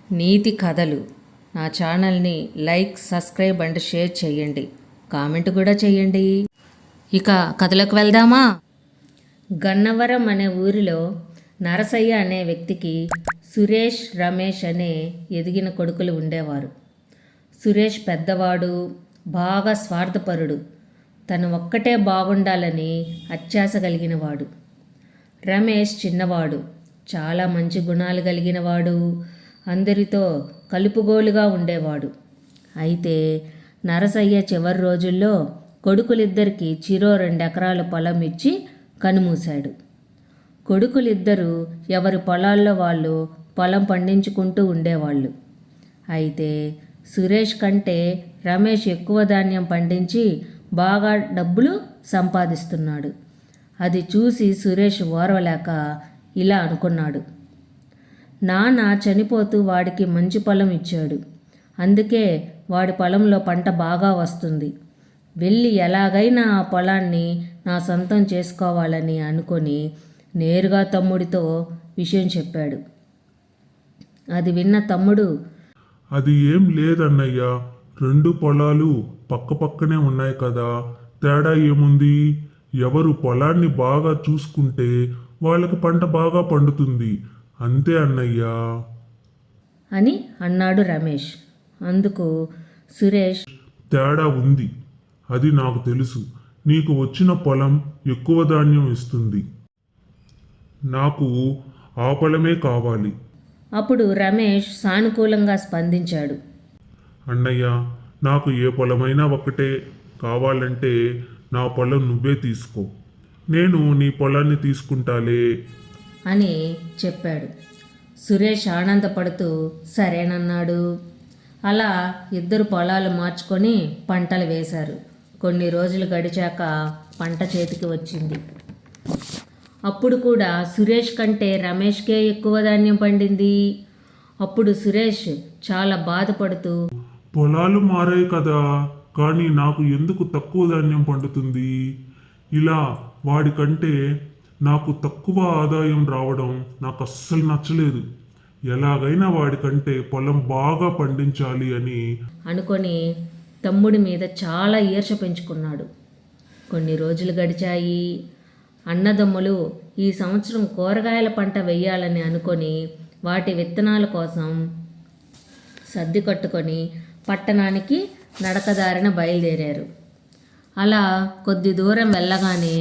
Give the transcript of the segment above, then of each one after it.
నీతి కథలు. నా ఛానల్ని లైక్, సబ్స్క్రైబ్ అండ్ షేర్ చేయండి. కామెంట్ కూడా చేయండి. ఇక కథలకు వెళ్దామా? గన్నవరం అనే ఊరిలో నరసయ్య అనే వ్యక్తికి సురేష్, రమేష్ అనే ఎదిగిన కొడుకులు ఉండేవారు. సురేష్ పెద్దవాడు, బాగా స్వార్థపరుడు. తను ఒక్కటే బాగుండాలని అత్యాశ కలిగినవాడు. రమేష్ చిన్నవాడు, చాలా మంచి గుణాలు కలిగినవాడు. అందరితో కలుపుగోలుగా ఉండేవాడు. అయితే నరసయ్య చివరి రోజుల్లో కొడుకులిద్దరికీ చిరో 2 ఎకరాల పొలం ఇచ్చి కనుమూశాడు. కొడుకులిద్దరూ ఎవరి పొలాల్లో వాళ్ళు పొలం పండించుకుంటూ ఉండేవాళ్ళు. అయితే సురేష్ కంటే రమేష్ ఎక్కువ ధాన్యం పండించి బాగా డబ్బులు సంపాదిస్తున్నాడు. అది చూసి సురేష్ ఓర్వలేక ఇలా అనుకున్నాడు, నాన్న చనిపోతూ వాడికి మంచి పొలం ఇచ్చాడు. అందుకే వాడి పొలంలో పంట బాగా వస్తుంది. వెళ్ళి ఎలాగైనా ఆ పొలాన్ని నా సొంతం చేసుకోవాలని అనుకొని నేరుగా తమ్ముడితో విషయం చెప్పాడు. అది విన్న తమ్ముడు, అది ఏం లేదన్నయ్యా, 2 పొలాలు పక్కపక్కనే ఉన్నాయి కదా, తేడా ఏముంది? ఎవరు పొలాన్ని బాగా చూసుకుంటే వాళ్ళకి పంట బాగా పండుతుంది, అంతే అన్నయ్యా అని అన్నాడు రమేష్. అందుకు సురేష్, తేడా ఉంది, అది నాకు తెలుసు. నీకు వచ్చిన పొలం ఎక్కువ ధాన్యం ఇస్తుంది, నాకు ఆ పొలమే కావాలి. అప్పుడు రమేష్ సానుకూలంగా స్పందించాడు. అన్నయ్య, నాకు ఏ పొలమైనా ఒకటే, కావాలంటే నా పొలం నువ్వే తీసుకో, నేను నీ పొలాన్ని తీసుకుంటాలే అని చెప్పాడు. సురేష్ ఆనందపడుతూ సరేనన్నాడు. అలా ఇద్దరు పొలాలు మార్చుకొని పంటలు వేశారు. కొన్ని రోజులు గడిచాక పంట చేతికి వచ్చింది. అప్పుడు కూడా సురేష్ కంటే రమేష్కే ఎక్కువ ధాన్యం పండింది. అప్పుడు సురేష్ చాలా బాధపడుతూ, పొలాలు మారాయి కదా, కానీ నాకు ఎందుకు తక్కువ ధాన్యం పండుతుంది? ఇలా వాడికంటే నాకు తక్కువ ఆదాయం రావడం నాకు అస్సలు నచ్చలేదు. ఎలాగైనా వాడికంటే పొలం బాగా పండించాలి అని అనుకొని తమ్ముడి మీద చాలా ఈర్ష్య పెంచుకున్నాడు. కొన్ని రోజులు గడిచాయి. అన్నదమ్ములు ఈ సంవత్సరం కూరగాయల పంట వెయ్యాలని అనుకొని వాటి విత్తనాల కోసం సర్ది కట్టుకొని పట్టణానికి నడకదారిన బయలుదేరారు. అలా కొద్ది దూరం వెళ్ళగానే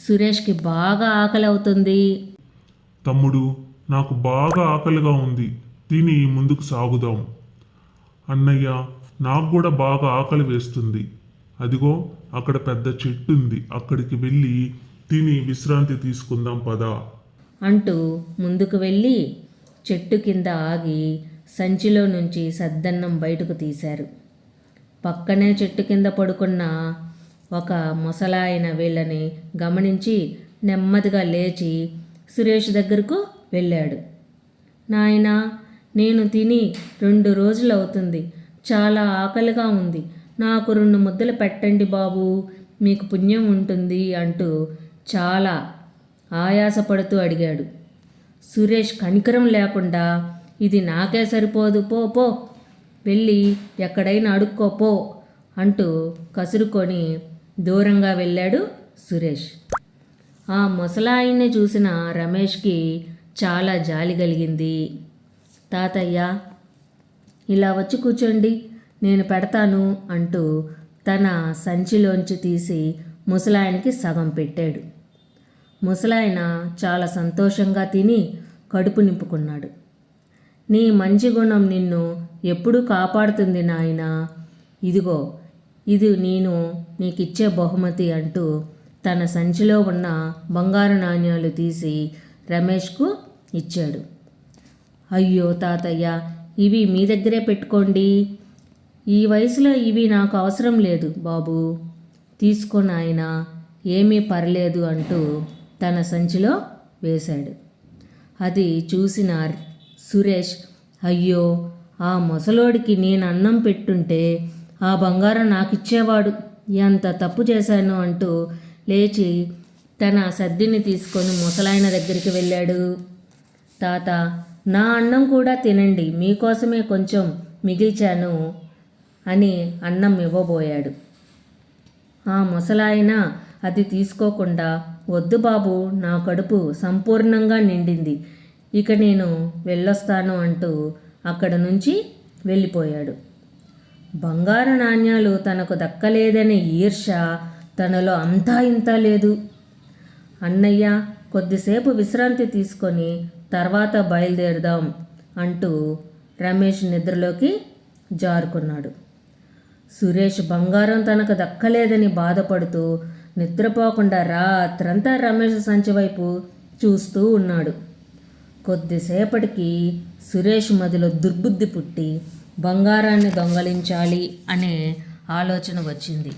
సురేష్కి బాగా ఆకలి అవుతుంది. తమ్ముడు, నాకు బాగా ఆకలిగా ఉంది, తిని ముందుకు సాగుదాం. అన్నయ్య, నాకు కూడా బాగా ఆకలి వేస్తుంది. అదిగో అక్కడ పెద్ద చెట్టు ఉంది, అక్కడికి వెళ్ళి తిని విశ్రాంతి తీసుకుందాం పదా అంటూ ముందుకు వెళ్ళి చెట్టు కింద ఆగి సంచిలో నుంచి సద్దన్నం బయటకు తీశారు. పక్కనే చెట్టు కింద పడుకున్న ఒక ముసలాయన వీళ్ళని గమనించి నెమ్మదిగా లేచి సురేష్ దగ్గరకు వెళ్ళాడు. నాయనా, నేను తిని 2 రోజులు అవుతుంది, చాలా ఆకలిగా ఉంది, నాకు 2 ముద్దలు పెట్టండి బాబు, మీకు పుణ్యం ఉంటుంది అంటూ చాలా ఆయాసపడుతూ అడిగాడు. సురేష్ కనికరం లేకుండా, ఇది నాకే సరిపోదు, పో పో, వెళ్ళి ఎక్కడైనా అడుక్కోపో అంటూ కసురుకొని దూరంగా వెళ్ళాడు సురేష్. ఆ ముసలాయన్ని చూసిన రమేష్కి చాలా జాలి కలిగింది. తాతయ్య, ఇలా వచ్చి కూర్చోండి, నేను పెడతాను అంటూ తన సంచిలోంచి తీసి ముసలాయనకి సగం పెట్టాడు. ముసలాయన చాలా సంతోషంగా తిని కడుపు నింపుకున్నాడు. నీ మంచి గుణం నిన్ను ఎప్పుడూ కాపాడుతుంది నాయనా, ఇదిగో ఇది నేను నీకిచ్చే బహుమతి అంటూ తన సంచిలో ఉన్న బంగారు నాణ్యాలు తీసి రమేష్కు ఇచ్చాడు. అయ్యో తాతయ్య, ఇవి మీ దగ్గరే పెట్టుకోండి, ఈ వయసులో ఇవి నాకు అవసరం లేదు బాబు, తీసుకో నాయనా, ఏమీ పర్లేదు అంటూ తన సంచిలో వేశాడు. అది చూసిన సురేష్, అయ్యో, ఆ ముసలోడికి నేను అన్నం పెట్టుంటే ఆ బంగారం నాకిచ్చేవాడు, ఎంత తప్పు చేశాను అంటూ లేచి తన సద్దిని తీసుకొని ముసలాయన దగ్గరికి వెళ్ళాడు. తాత, నా అన్నం కూడా తినండి, మీకోసమే కొంచెం మిగిల్చాను అని అన్నం ఇవ్వబోయాడు. ఆ ముసలాయన అది తీసుకోకుండా, వద్దు బాబు, నా కడుపు సంపూర్ణంగా నిండింది, ఇక నేను వెళ్ళొస్తాను అంటూ అక్కడ నుంచి వెళ్ళిపోయాడు. బంగారు నాణ్యాలు తనకు దక్కలేదనే ఈర్ష్య తనలో అంతా ఇంతా లేదు. అన్నయ్య, కొద్దిసేపు విశ్రాంతి తీసుకొని తర్వాత బయలుదేరుదాం అంటూ రమేష్ నిద్రలోకి జారుకున్నాడు. సురేష్ బంగారం తనకు దక్కలేదని బాధపడుతూ నిద్రపోకుండా రాత్రంతా రమేష్ సంచి వైపు చూస్తూ ఉన్నాడు. కొద్దిసేపటికి సురేష్ మదిలో దుర్బుద్ధి పుట్టి బంగారాన్ని దొంగలించాలి అనే ఆలోచన వచ్చింది.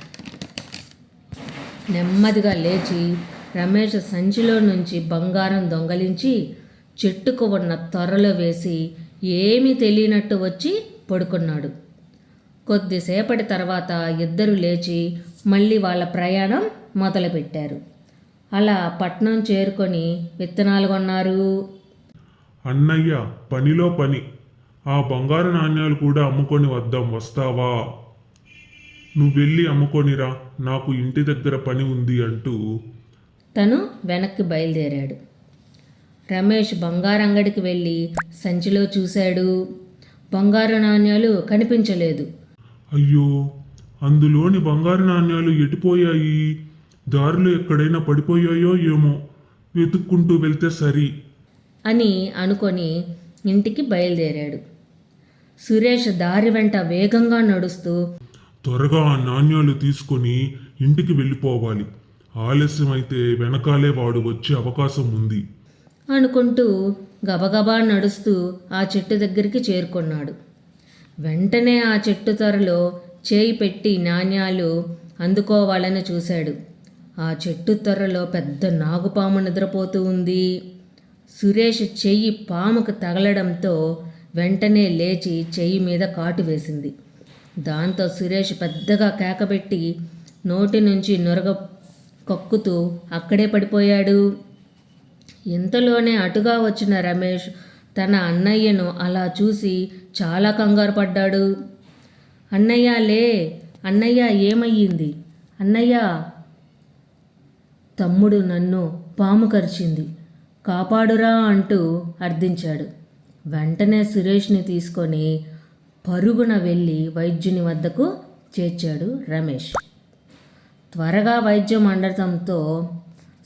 నెమ్మదిగా లేచి రమేష్ సంచిలో నుంచి బంగారం దొంగలించి చెట్టుకు ఉన్న తొర్రలో వేసి ఏమీ తెలియనట్టు వచ్చి పడుకున్నాడు. కొద్దిసేపటి తర్వాత ఇద్దరు లేచి మళ్ళీ వాళ్ళ ప్రయాణం మొదలుపెట్టారు. అలా పట్నం చేరుకొని విత్తనాలు కొన్నారు. అన్నయ్య, పనిలో పని, ఆ బంగారు నాణ్యాలు కూడా అమ్ముకొని వద్దాం, వస్తావా? నువ్వు వెళ్ళి అమ్ముకొనిరా, నాకు ఇంటి దగ్గర పని ఉంది అంటూ తను వెనక్కి బయలుదేరాడు. రమేష్ బంగారు అంగడికి వెళ్ళి సంచిలో చూశాడు. బంగారు నాణ్యాలు కనిపించలేదు. అయ్యో, అందులోని బంగారు నాణ్యాలు ఎటుపోయాయి? దారిలో ఎక్కడైనా పడిపోయాయో ఏమో, వెతుక్కుంటూ వెళ్తే సరి అని అనుకొని ఇంటికి బయలుదేరాడు. సురేష్ దారి వెంట వేగంగా నడుస్తూ, త్వరగా ఆ నాణ్యాలు తీసుకొని ఇంటికి వెళ్ళిపోవాలి, ఆలస్యమైతే వెనకాలే వాడు వచ్చే అవకాశం ఉంది అనుకుంటూ గబగబా నడుస్తూ ఆ చెట్టు దగ్గరికి చేరుకున్నాడు. వెంటనే ఆ చెట్టు త్వరలో చేయి పెట్టి నాణ్యాలు అందుకోవాలని చూశాడు. ఆ చెట్టు త్వరలో పెద్ద నాగుపాము నిద్రపోతూ ఉంది. సురేష్ చెయ్యి పాముకు తగలడంతో వెంటనే లేచి చెయ్యి మీద కాటు వేసింది. దాంతో సురేష్ పెద్దగా కేకబెట్టి నోటి నుంచి నురగ కక్కుతూ అక్కడే పడిపోయాడు. ఇంతలోనే అటుగా వచ్చిన రమేష్ తన అన్నయ్యను అలా చూసి చాలా కంగారు పడ్డాడు. అన్నయ్య లే, అన్నయ్య ఏమయ్యింది? అన్నయ్య, తమ్ముడు నన్ను పాము కరిచింది, కాపాడురా అంటూ అర్థించాడు. వెంటనే సురేష్ని తీసుకొని పరుగున వెళ్ళి వైద్యుని వద్దకు చేర్చాడు రమేష్. త్వరగా వైద్యం అందడంతో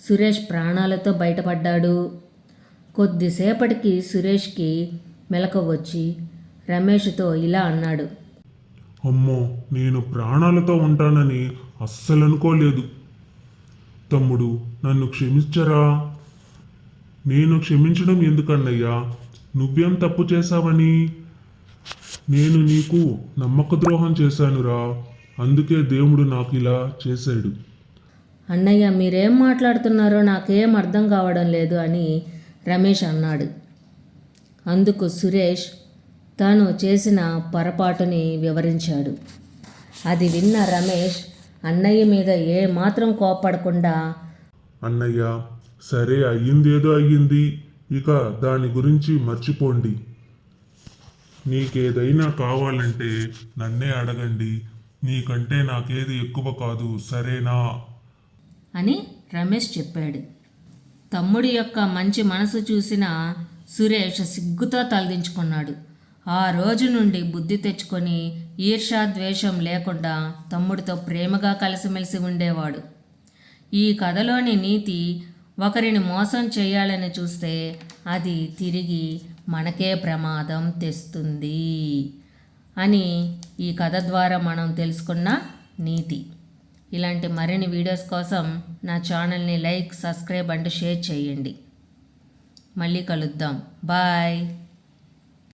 సురేష్ ప్రాణాలతో బయటపడ్డాడు. కొద్దిసేపటికి సురేష్కి మెలకువ వచ్చి రమేష్తో ఇలా అన్నాడు. అమ్మో, నేను ప్రాణాలతో ఉంటానని అస్సలు అనుకోలేదు. తమ్ముడు, నన్ను క్షమించరా. నేను క్షమించడం ఎందుకన్నయ్యా? నువ్వేం తప్పు చేశావని? నేను నీకు నమ్మక ద్రోహం చేశానురా, అందుకే దేవుడు నాకు ఇలా చేశాడు. అన్నయ్య, మీరేం మాట్లాడుతున్నారో నాకేం అర్థం కావడం లేదు అని రమేష్ అన్నాడు. అందుకు సురేష్ తాను చేసిన పొరపాటుని వివరించాడు. అది విన్న రమేష్ అన్నయ్య మీద ఏ మాత్రం కోప్పడకుండా, అన్నయ్య, సరే, అయ్యిందేదో అయ్యింది, ఇక దాని గురించి మర్చిపోండి. నీకేదైనా కావాలంటే నన్నే అడగండి, నీకంటే నాకేది ఎక్కువ కాదు, సరేనా అని రమేష్ చెప్పాడు. తమ్ముడి యొక్క మంచి మనసు చూసిన సురేష్ సిగ్గుతో తలదించుకున్నాడు. ఆ రోజు నుండి బుద్ధి తెచ్చుకొని ఈర్ష్యా ద్వేషం లేకుండా తమ్ముడితో ప్రేమగా కలిసిమెలిసి ఉండేవాడు. ఈ కథలోని నీతి, ఒకరిని మోసం చేయాలని చూస్తే అది తిరిగి మనకే ప్రమాదం తెస్తుంది అని ఈ కథ ద్వారా మనం తెలుసుకున్న నీతి. ఇలాంటి మరిన్ని వీడియోస్ కోసం నా ఛానల్ని లైక్, సబ్స్క్రైబ్ అండ్ షేర్ చేయండి. మళ్ళీ కలుద్దాం. బాయ్.